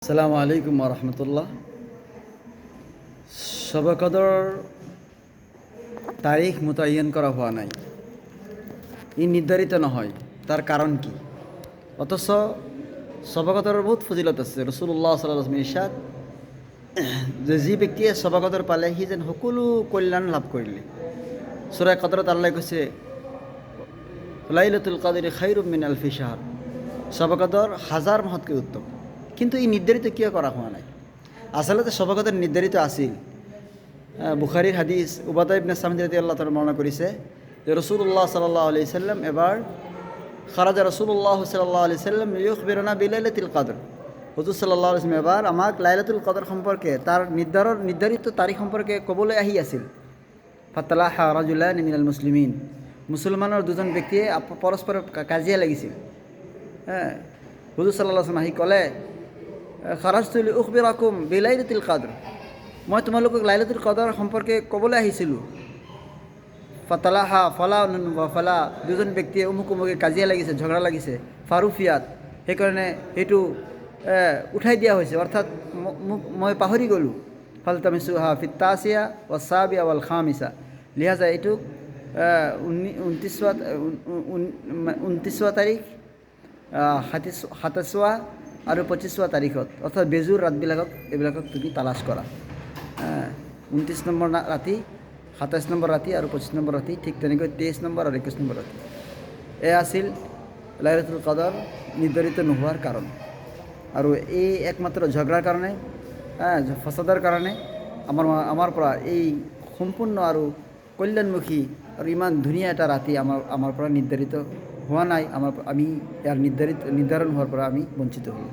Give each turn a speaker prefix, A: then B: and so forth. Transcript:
A: আসসালামু আলাইকুম রহমতুল্লাহ। শবে কদর তারিখ মোতায়েন করা হওয়া নাই, ই নির্ধারিত নহয়। তার কারণ কি? অথচ শবে কদরের বহুত ফজিলত আছে। রসুল্লাহ সাল্লাল্লাহু আলাইহি ইরশাদ যে ব্যক্তিয়ে শবে কদর পালে সি যেন সকলো কল্যাণ লাভ কৰিলে। সূরা কদরত আল্লাহ কৈছে লাইলাতুল কদরি খায়রুম মিন আলফি শাহর, শবে কদর হাজার মাহতকে উত্তম। কিন্তু এই নির্ধারিত কিয় করা হওয়া নাই? আসলে শবে কদর নির্ধারিত আছিল। বুখারীর হাদিস উবাদা ইবনে সামিদ রাদিয়াল্লাহু তাআলা বর্ণনা করেছে যে রাসূলুল্লাহ সাল্লাল্লাহু আলাইহি সাল্লাম এবার খারাজা রাসূলুল্লাহ সাল্লাল্লাহু আলাইহি সাল্লাম ইউখবিরুনা বিলাইলাতিল কদর। হুজুর সাল্লাল্লাহু আলাইহি সাল্লাম এবার আমাক লাইলাতুল কদর সম্পর্কে তার নির্ধারিত তারিখ সম্পর্কে কবলে আহি আছিল। ফাতালাহা রাজুলান মিনাল মুসলিমিন, মুসলমানের দুজন ব্যক্তিয়ে পরস্পর কাজিয়া লাগিছিল। হুজুর সাল্লাল্লাহু আলাইহি সাল্লাম আহি ক'লে খারাজতু লিউখবিরাকুম বিলাইলাতিল কদর, মই তোমালোকক লাইলাতুল কদৰ সম্পৰ্কে ক'বলৈ আহিছিলোঁ। ফাতালাহা ফালা ফালা, দুজন ব্যক্তিয়ে অমুকে কাজিয়া লাগিছে, ঝগড়া লাগিছে। ফাৰুফিয়াত, সেইকাৰণে সেইটো উঠাই দিয়া হৈছে, অৰ্থাৎ মই পাহৰি গ'লোঁ। ফালতামিছুহা ফিত তাছিয়া ৱা সাবিয়া ৱাল খামিছা, লিহাজা এইটোক 29 তাৰিখ, 27 আৰু 25 তাৰিখত, অৰ্থাৎ বেজুৰ ৰাতবিলাকক এইবিলাকক তুমি তালাছ কৰা। 29 নম্বৰ ৰাতি, 27 নম্বৰ ৰাতি আৰু 25 নম্বৰ ৰাতি, ঠিক তেনেকৈ 23 নম্বৰ আৰু 21 নম্বৰ ৰাতি। এয়া আছিল লাইলাতুল কদৰ নিৰ্ধাৰিত নোহোৱাৰ কাৰণ। আৰু এই একমাত্ৰ ঝগড়াৰ কাৰণে, ফসাদৰ কাৰণে আমাৰ পৰা এই সম্পূৰ্ণ আৰু কল্যাণমুখী আৰু ইমান ধুনীয়া এটা ৰাতি আমাৰ পৰা নিৰ্ধাৰিত হোৱা নাই। আমি ইয়াৰ নিৰ্ধাৰণ হোৱাৰ পৰা আমি বঞ্চিত হ'লোঁ।